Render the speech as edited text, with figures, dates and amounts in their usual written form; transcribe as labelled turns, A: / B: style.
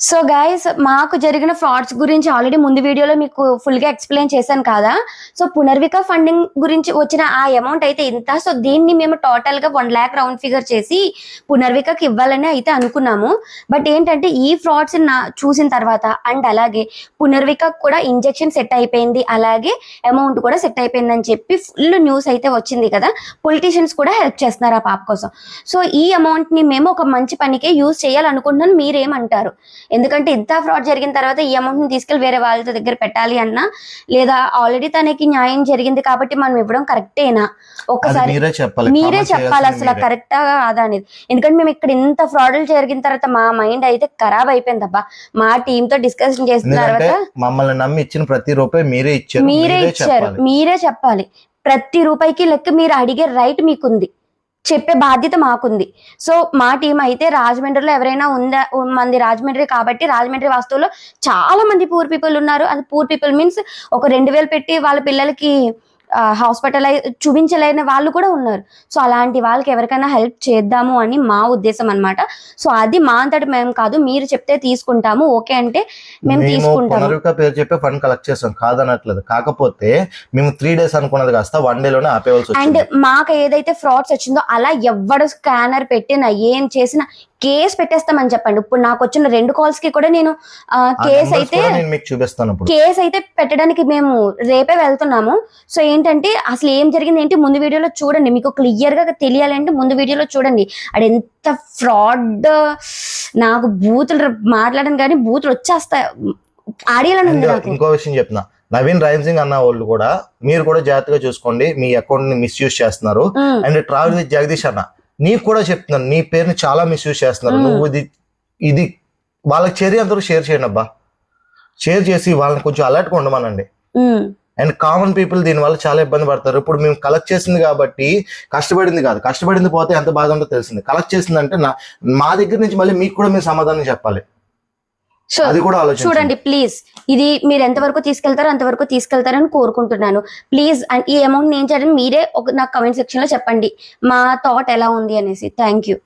A: So guys, మాకు జరిగిన frauds గురించి ఆల్రెడీ ముందు వీడియోలో మీకు ఫుల్ గా ఎక్స్ప్లెయిన్ చేశాను కదా. సో పునర్విక ఫండింగ్ గురించి వచ్చిన ఆ అమౌంట్ అయితే ఇంత. సో దీన్ని మేము టోటల్ గా 1 lakh రౌండ్ ఫిగర్ చేసి పునర్వికకి ఇవ్వాలని అయితే అనుకున్నాము. బట్ ఏంటంటే ఈ ఫ్రాడ్స్ చూసిన తర్వాత అండ్ అలాగే పునర్విక కూడా ఇంజెక్షన్ సెట్ అయిపోయింది, అలాగే అమౌంట్ కూడా సెట్ అయిపోయింది అని చెప్పి ఫుల్ న్యూస్ అయితే వచ్చింది కదా. పొలిటీషియన్స్ కూడా హెల్ప్ చేస్తున్నారు ఆ పాప కోసం. సో ఈ అమౌంట్ ని మేము ఒక మంచి పనికే యూజ్ చేయాలనుకుంటున్నాను. మీరేమంటారు? ఎందుకంటే ఇంత ఫ్రాడ్ జరిగిన తర్వాత ఈ అమౌంట్ ని తీసుకెళ్లి వేరే వాళ్ళ దగ్గర పెట్టాలి అన్నా, లేదా ఆల్రెడీ తనకి న్యాయం జరిగింది కాబట్టి మనం ఇవ్వడం కరెక్టేనా? ఒకసారి మీరే చెప్పాలి అసలు కరెక్టా కాదా అనేది. ఎందుకంటే మేము ఇక్కడ ఇంత ఫ్రాడ్లు జరిగిన తర్వాత మా మైండ్ అయితే ఖరాబ్ అయిపోయింది అబ్బా. మా టీమ్ తో డిస్కషన్ చేసిన తర్వాత
B: మమ్మల్ని నమ్మి ఇచ్చిన ప్రతి రూపాయి మీరే ఇచ్చారు,
A: మీరే చెప్పాలి. ప్రతి రూపాయికి లెక్క మీరు అడిగే రైట్ మీకుంది, చెప్పే బాధ్యత మాకుంది. సో మా టీం అయితే రాజమండ్రిలో ఎవరైనా మంది రాజమండ్రి కాబట్టి రాజమండ్రి వాస్తువులో చాలా మంది పూర్ పీపుల్ ఉన్నారు. అది పూర్ పీపుల్ మీన్స్ ఒక 2000 పెట్టి వాళ్ళ పిల్లలకి హాస్పిటల్ చూపించలేని వాళ్ళు కూడా ఉన్నారు. సో అలాంటి వాళ్ళకి ఎవరికైనా హెల్ప్ చేద్దాము అని మా ఉద్దేశం అన్నమాట. సో అది మా అంతటి మేము కాదు, మీరు చెప్తే తీసుకుంటాము, ఓకే అంటే మేము తీసుకుంటాము.
B: పేరు చెప్పి ఫండ్ కలెక్ట్ చేస్తాం కాదనట్లేదు, కాకపోతే మేము 3 days అనుకున్నది కాస్త 1 day లోనే ఆపేవాల్సి వచ్చింది.
A: అండ్ మాకు ఏదైతే ఫ్రాడ్స్ వచ్చిందో అలా ఎవడు స్కానర్ పెట్టినా ఏం చేసినా కేసు పెట్టేస్తామని చెప్పండి. ఇప్పుడు నాకు వచ్చిన 2 calls కి కూడా నేను కేసు అయితే పెట్టడానికి మేము రేపే వెళ్తున్నాము. సో ఏంటంటే అసలు ఏం జరిగింది ఏంటి ముందు వీడియోలో చూడండి, మీకు క్లియర్ గా తెలియాలంటే ముందు వీడియోలో చూడండి. అది ఎంత ఫ్రాడ్, నాకు బూతులు మాట్లాడను కానీ బూతులు వచ్చేస్తాయి, ఆడియాలని ఉంది నాకు.
B: ఇంకో విషయం చెప్తున్నా, నవీన్ రైమ్ సింగ్ అన్న వాళ్ళు కూడా మీరు కూడా జాగ్రత్తగా చూసుకోండి, మీ అకౌంట్ ని మిస్యూజ్ చేస్తున్నారు. అండ్ ట్రావెల్ విత్ జగదీష్ అన్న నీకు కూడా చెప్తున్నాను, నీ పేరుని చాలా మిస్యూజ్ చేస్తున్నారు. నువ్వు ఇది వాళ్ళకి చేరేంతవరకు షేర్ చేయండి అబ్బా, షేర్ చేసి వాళ్ళని కొంచెం అలర్ట్ గా ఉండమనండి. అండ్ కామన్ పీపుల్ దీని వల్ల చాలా ఇబ్బంది పడతారు. ఇప్పుడు మేము కలెక్ట్ చేసింది కాబట్టి కష్టపడింది కాదు, కష్టపడింది పోతే ఎంత బాధ ఉందో తెలిసింది. కలెక్ట్ చేసింది అంటే మా దగ్గర నుంచి మళ్ళీ మీకు కూడా మీరు సమాధానం చెప్పాలి.
A: సో చూడండి ప్లీజ్, ఇది మీరు ఎంతవరకు తీసుకెళ్తారో అంతవరకు తీసుకెళ్తారని కోరుకుంటున్నాను. ప్లీజ్ ఈ అమౌంట్ ఏం చేయడం మీరే నాకు కమెంట్ సెక్షన్ లో చెప్పండి, మా థాట్ ఎలా ఉంది అనేసి. Thank you.